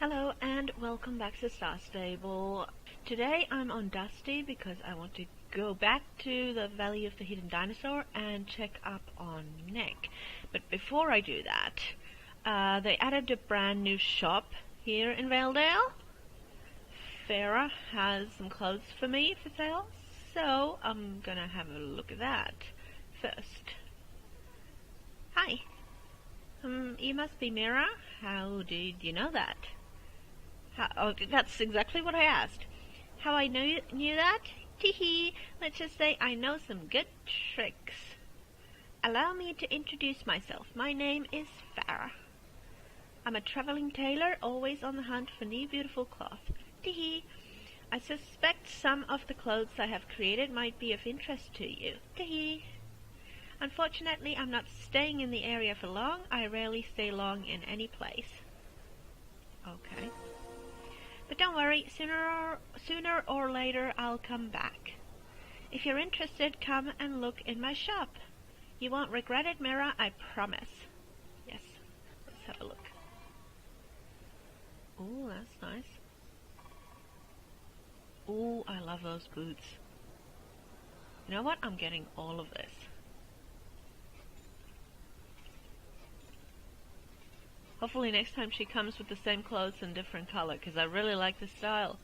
Hello and welcome back to Star Stable. Today I'm on Dusty because I want to go back to the Valley of the Hidden Dinosaur and check up on Nick. But before I do that, they added a brand new shop here in Valedale. Farah has some clothes for me for sale, so I'm gonna have a look at that first. Hi. You must be Mira. How did you know that? That's exactly what I asked. How I knew that? Teehee. Let's just say I know some good tricks. Allow me to introduce myself. My name is Farah. I'm a traveling tailor, always on the hunt for new beautiful cloth. Teehee. I suspect some of the clothes I have created might be of interest to you. Teehee. Unfortunately, I'm not staying in the area for long. I rarely stay long in any place. Okay. But don't worry, sooner or later I'll come back. If you're interested, come and look in my shop. You won't regret it, Mira, I promise. Yes, let's have a look. Ooh, that's nice. Ooh, I love those boots. You know what? I'm getting all of this. Hopefully next time she comes with the same clothes in different color, because I really like the style.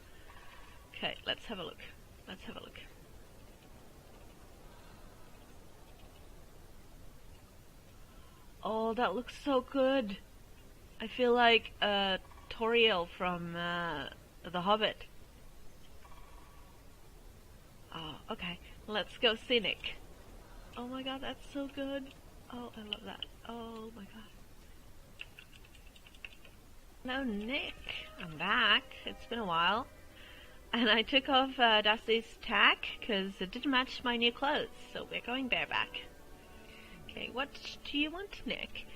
Okay, let's have a look. Let's have a look. Oh, that looks so good. I feel like Toriel from The Hobbit. Oh, okay. Let's go see Nick. Oh my god, that's so good. Oh, I love that. Oh my god. Hello, Nick. I'm back. It's been a while. And I took off Dusty's tack because it didn't match my new clothes, so we're going bareback. Okay, what do you want, Nick?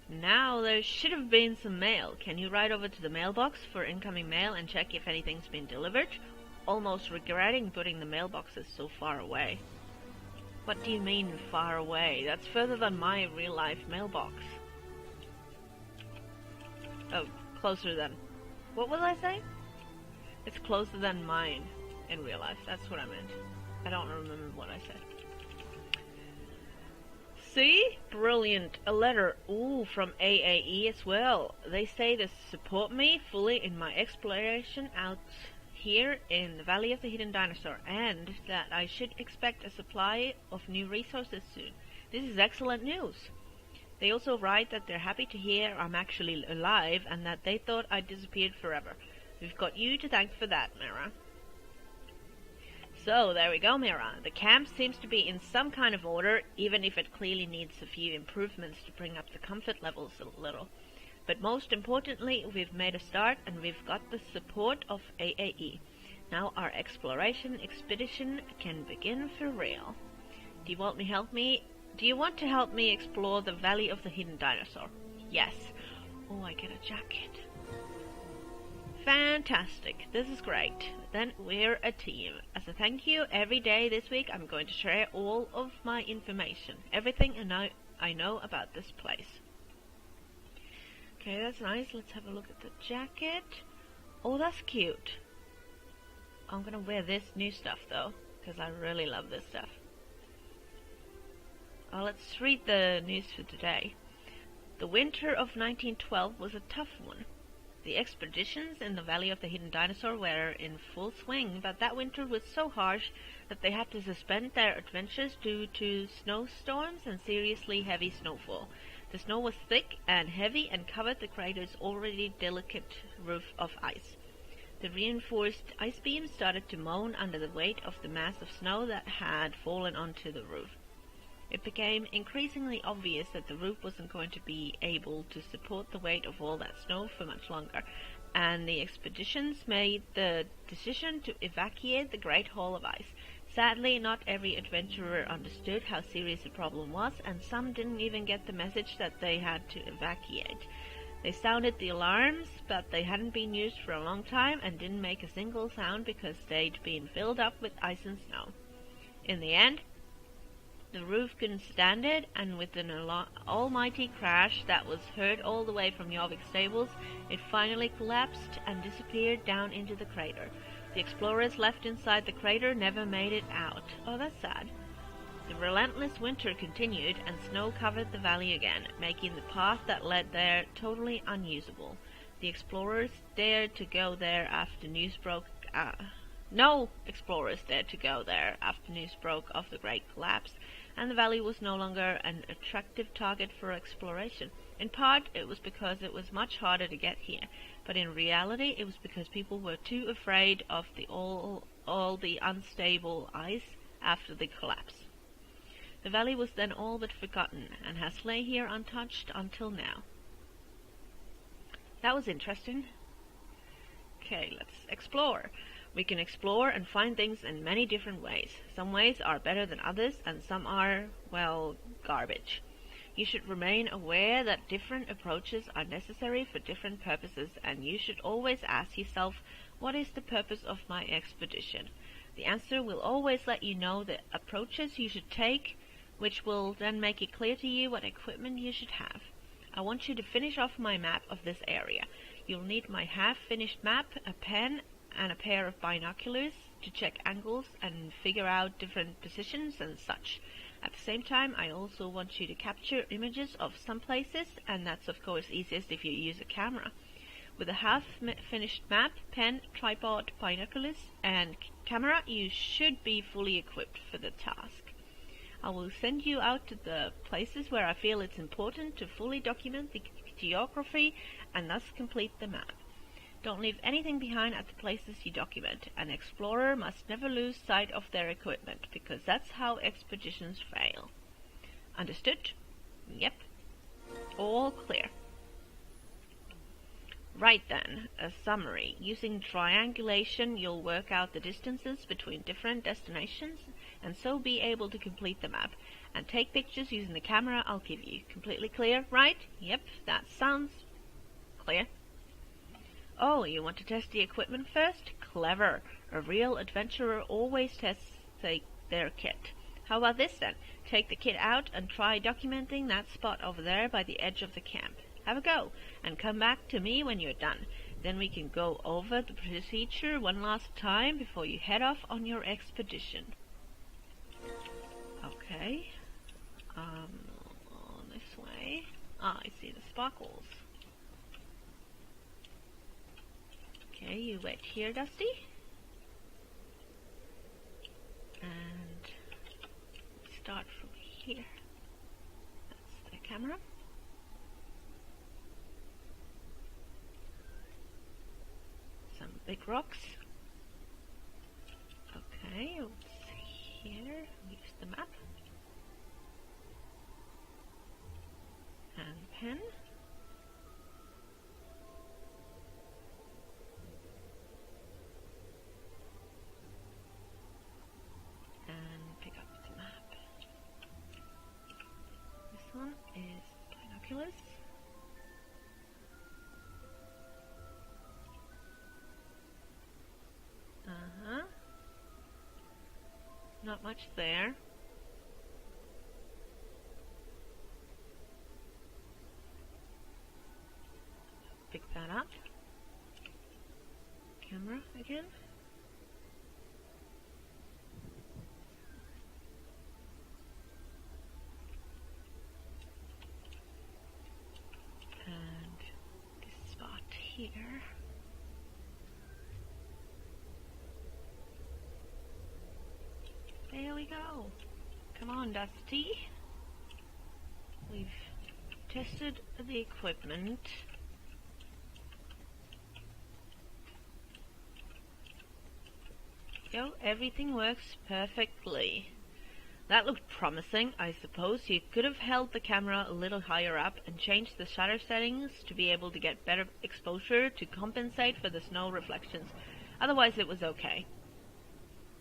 Now, there should have been some mail. Can you ride over to the mailbox for incoming mail and check if anything's been delivered? Almost regretting putting the mailboxes so far away. What do you mean, far away? That's further than my real-life mailbox. Oh, closer than... What was I saying? It's closer than mine in real life. That's what I meant. I don't remember what I said. See? Brilliant. A letter. Ooh, from AAE as well. They say they support me fully in my exploration out here in the Valley of the Hidden Dinosaur, and that I should expect a supply of new resources soon. This is excellent news. They also write that they're happy to hear I'm actually alive and that they thought I disappeared forever. We've got you to thank for that, Mira. So, there we go, Mira. The camp seems to be in some kind of order, even if it clearly needs a few improvements to bring up the comfort levels a little. But most importantly, we've made a start and we've got the support of AAE. Now our exploration expedition can begin for real. Do you want to help me explore the Valley of the Hidden Dinosaur? Yes. Oh, I get a jacket. Fantastic. This is great. Then we're a team. As a thank you, every day this week I'm going to share all of my information. Everything I know about this place. Okay, that's nice. Let's have a look at the jacket. Oh, that's cute. I'm gonna wear this new stuff though, because I really love this stuff. Let's read the news for today. The winter of 1912 was a tough one. The expeditions in the Valley of the Hidden Dinosaur were in full swing, but that winter was so harsh that they had to suspend their adventures due to snowstorms and seriously heavy snowfall. The snow was thick and heavy and covered the crater's already delicate roof of ice. The reinforced ice beams started to moan under the weight of the mass of snow that had fallen onto the roof. It became increasingly obvious that the roof wasn't going to be able to support the weight of all that snow for much longer, and the expeditions made the decision to evacuate the Great Hall of Ice. Sadly, not every adventurer understood how serious the problem was, and some didn't even get the message that they had to evacuate. They sounded the alarms, but they hadn't been used for a long time and didn't make a single sound because they'd been filled up with ice and snow. In the end, The roof couldn't stand it, and with an almighty crash that was heard all the way from Jorvik's stables, it finally collapsed and disappeared down into the crater. The explorers left inside the crater never made it out. Oh, that's sad. The relentless winter continued, and snow covered the valley again, making the path that led there totally unusable. The explorers dared to go there after news broke. No explorers dared to go there after news broke of the great collapse, and the valley was no longer an attractive target for exploration. In part, it was because it was much harder to get here, but in reality, it was because people were too afraid of all the unstable ice after the collapse. The valley was then all but forgotten, and has lay here untouched until now. That was interesting. Okay, let's explore. We can explore and find things in many different ways. Some ways are better than others, and some are, well, garbage. You should remain aware that different approaches are necessary for different purposes, and you should always ask yourself, what is the purpose of my expedition? The answer will always let you know the approaches you should take, which will then make it clear to you what equipment you should have. I want you to finish off my map of this area. You'll need my half-finished map, a pen, and a pair of binoculars to check angles and figure out different positions and such. At the same time, I also want you to capture images of some places, and that's of course easiest if you use a camera. With a half-finished map, pen, tripod, binoculars, and camera, you should be fully equipped for the task. I will send you out to the places where I feel it's important to fully document the geography and thus complete the map. Don't leave anything behind at the places you document. An explorer must never lose sight of their equipment, because that's how expeditions fail. Understood? Yep. All clear. Right then, a summary. Using triangulation, you'll work out the distances between different destinations, and so be able to complete the map. And take pictures using the camera I'll give you. Completely clear, right? Yep, that sounds clear. Oh, you want to test the equipment first? Clever. A real adventurer always tests their kit. How about this then? Take the kit out and try documenting that spot over there by the edge of the camp. Have a go, and come back to me when you're done. Then we can go over the procedure one last time before you head off on your expedition. Okay. This way. Ah, I see the sparkles. Okay, you wait here, Dusty. And start from here. That's the camera. Some big rocks. Okay, let's here. Use the map. And pen. One is binoculars. Not much there. Pick that up. Camera again. Here. There we go. Come on, Dusty. We've tested the equipment. Yo, everything works perfectly. That looked promising. I suppose you could have held the camera a little higher up and changed the shutter settings to be able to get better exposure to compensate for the snow reflections. Otherwise it was okay.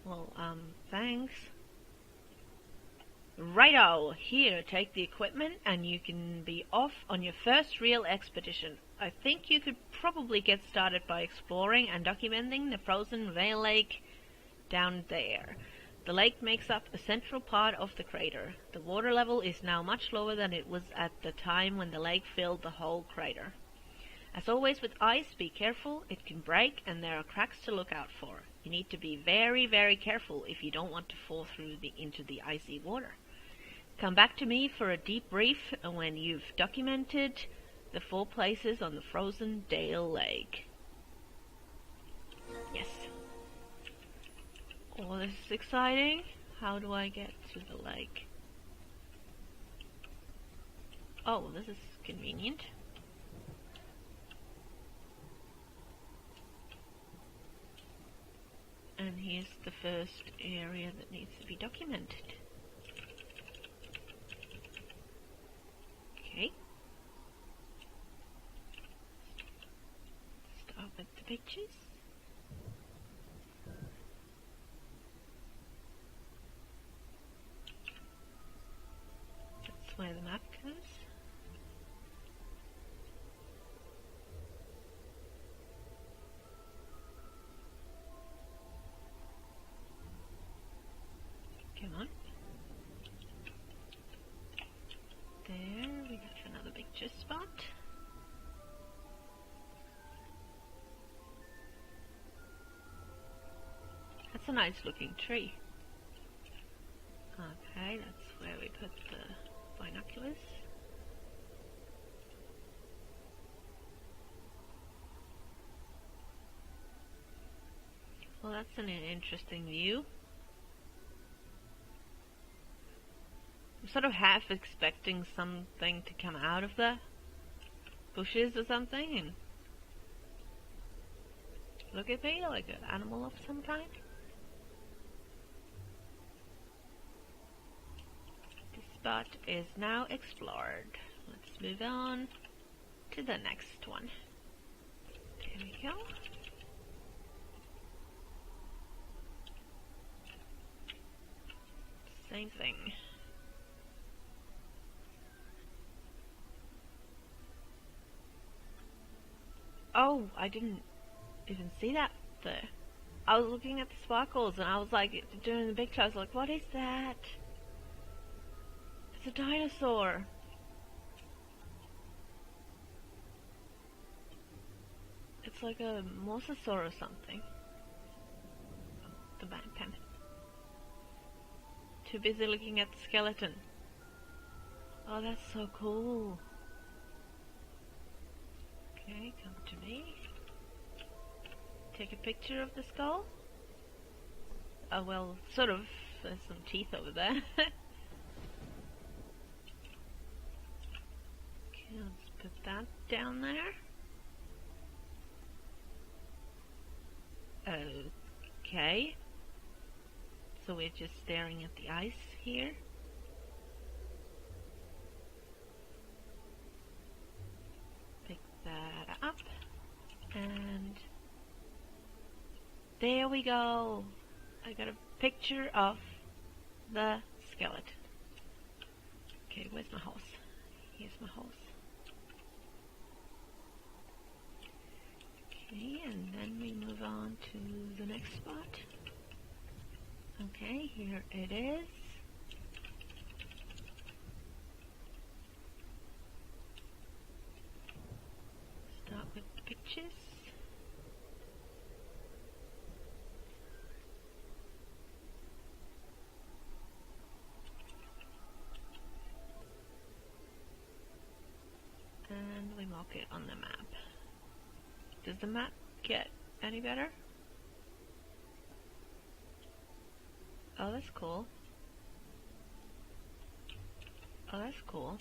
Well, thanks. Righto! Here, take the equipment and you can be off on your first real expedition. I think you could probably get started by exploring and documenting the frozen Vale Lake down there. The lake makes up a central part of the crater. The water level is now much lower than it was at the time when the lake filled the whole crater. As always with ice, be careful, it can break and there are cracks to look out for. You need to be very, very careful if you don't want to fall into the icy water. Come back to me for a debrief when you've documented the 4 places on the frozen Dale Lake. Yes. Oh, this is exciting. How do I get to the lake? Oh, this is convenient. And here's the first area that needs to be documented. Okay. Start with the pictures. That's where the map goes. Come on. There, we have another picture spot. That's a nice looking tree. Okay, that's where we put the binoculars. Well, that's an interesting view. I'm sort of half expecting something to come out of the bushes or something and look at me like an animal of some kind. This spot is now explored. Let's move on to the next one. There we go. Same thing. Oh, I didn't even see that there. I was looking at the sparkles and I was like, during the picture, I was like, what is that? It's a dinosaur. It's like a mosasaur or something. Oh, the pen. Too busy looking at the skeleton. Oh, that's so cool. Okay, come to me. Take a picture of the skull. Oh, well, sort of. There's some teeth over there. Okay, let's put that down there. Okay. So we're just staring at the ice here. Pick that up. And there we go. I got a picture of the skeleton. Okay, where's my horse? Here's my horse. Okay, and then we move on to the next spot. Okay, here it is. Start with the pictures. And we mark it on the map. Does the map get any better? Oh, that's cool. Oh, that's cool.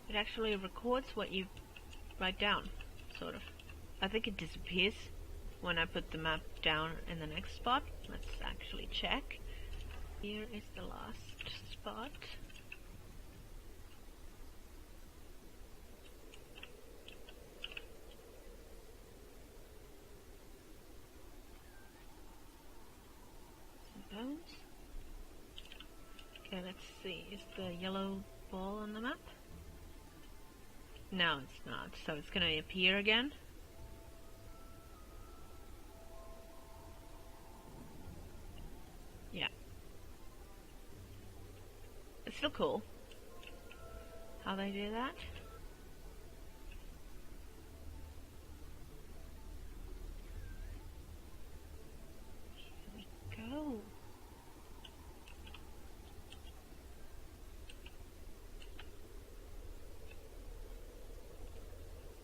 It actually records what you write down, sort of. I think it disappears when I put the map down in the next spot. Let's actually check. Here is the last spot. Bones. Okay, let's see. Is the yellow ball on the map? No, it's not. So it's going to appear again. still cool how they do that. Here we go.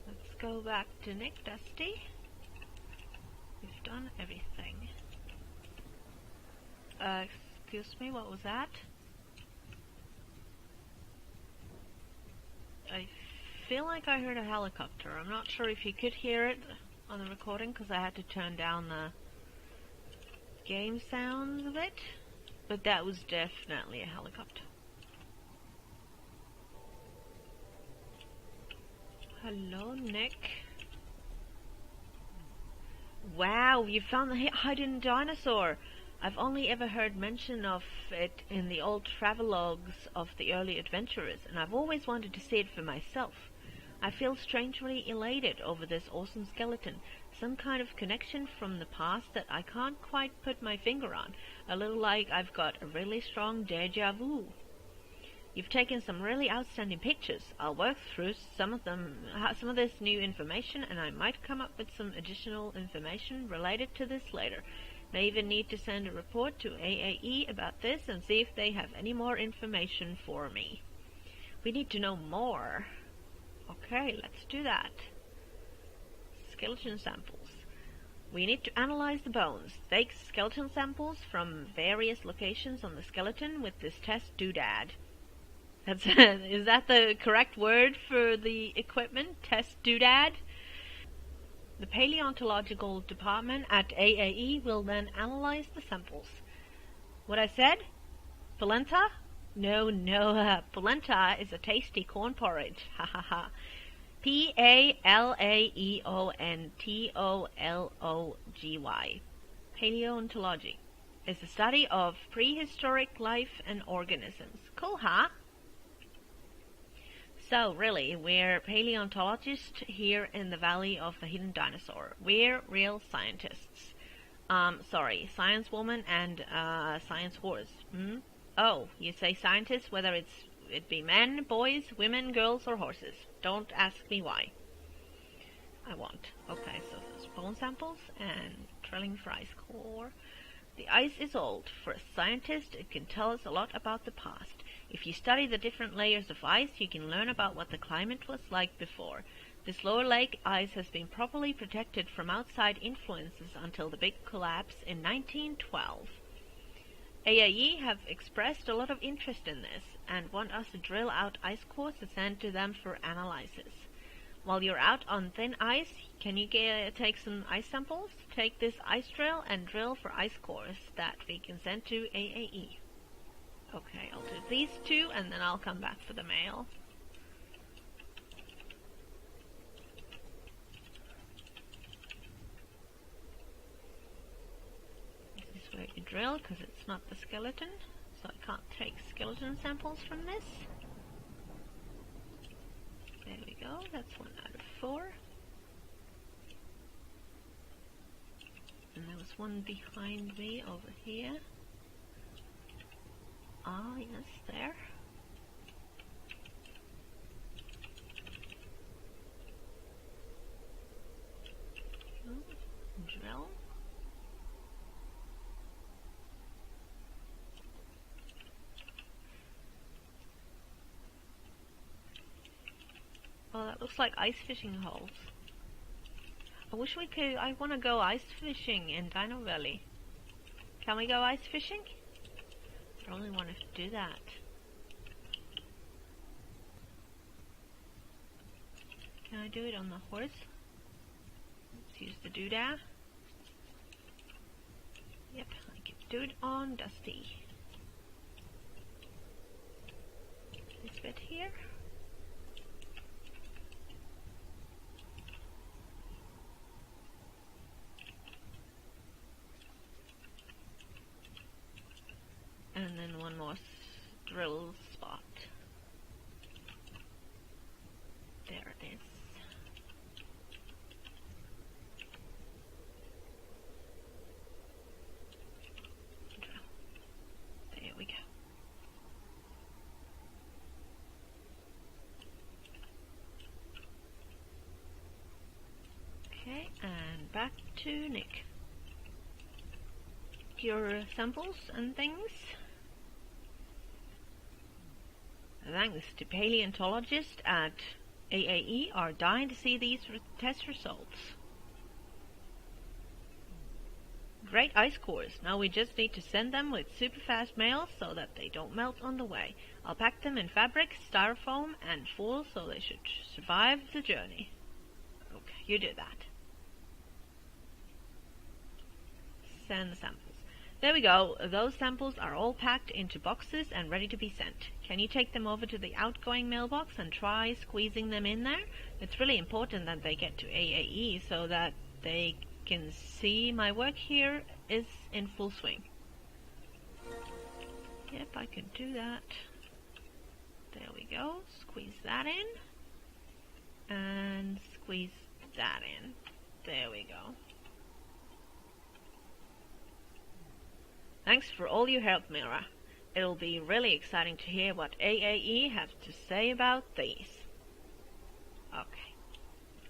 Let's go back to Nick Dusty. We've done everything. Excuse me, what was that? I feel like I heard a helicopter. I'm not sure if you could hear it on the recording because I had to turn down the game sounds a bit, but that was definitely a helicopter. Hello, Nick. Wow, you found the hidden dinosaur. I've only ever heard mention of it in the old travelogues of the early adventurers, and I've always wanted to see it for myself. I feel strangely elated over this awesome skeleton, some kind of connection from the past that I can't quite put my finger on, a little like I've got a really strong deja vu. You've taken some really outstanding pictures. I'll work through some of this new information, and I might come up with some additional information related to this later. May even need to send a report to AAE about this and see if they have any more information for me. We need to know more. Okay, let's do that. Skeleton samples. We need to analyze the bones. Take skeleton samples from various locations on the skeleton with this test doodad. Is that the correct word for the equipment? Test doodad? The paleontological department at AAE will then analyze the samples. What I said? Polenta? No, polenta is a tasty corn porridge. Ha ha ha. Paleontology. Paleontology is the study of prehistoric life and organisms. Cool, huh? So, really, we're paleontologists here in the Valley of the Hidden Dinosaur. We're real scientists. Sorry, science woman and science horse. Oh, you say scientists, whether it be men, boys, women, girls, or horses. Don't ask me why. I won't. Okay, so there's bone samples and drilling for ice core. The ice is old. For a scientist, it can tell us a lot about the past. If you study the different layers of ice, you can learn about what the climate was like before. This lower lake ice has been properly protected from outside influences until the big collapse in 1912. AAE have expressed a lot of interest in this and want us to drill out ice cores to send to them for analysis. While you're out on thin ice, can you take some ice samples? Take this ice drill and drill for ice cores that we can send to AAE. Okay, I'll do these two and then I'll come back for the mail. This is where you drill because it's not the skeleton, so I can't take skeleton samples from this. There we go, that's 1 out of 4. And there was one behind me over here. Ah, yes, there. Drill. Oh, that looks like ice fishing holes. I wish we could. I want to go ice fishing in Dino Valley. Can we go ice fishing? I really want to do that. Can I do it on the horse? Let's use the doodah. Yep, I can do it on Dusty. This bit here. And then one more drill spot. There it is. Drill. There we go. Okay, and back to Nick. Your samples and things. Thanks to paleontologists at AAE are dying to see these test results. Great ice cores. Now we just need to send them with super fast mail so that they don't melt on the way. I'll pack them in fabric, styrofoam and foil so they should survive the journey. Okay, you do that. Send the samples. There we go. Those samples are all packed into boxes and ready to be sent. Can you take them over to the outgoing mailbox and try squeezing them in there? It's really important that they get to AAE so that they can see my work here is in full swing. Yep, I can do that. There we go. Squeeze that in. And squeeze that in. There we go. Thanks for all your help, Mira. It'll be really exciting to hear what AAE has to say about these. Okay.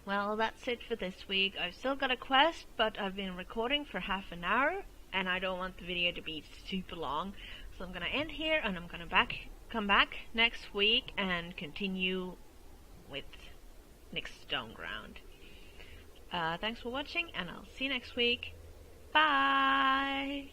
Well, that's it for this week. I've still got a quest, but I've been recording for half an hour, and I don't want the video to be super long. So I'm going to end here, and I'm going to come back next week and continue with Nick's Stone Ground. Thanks for watching, and I'll see you next week. Bye!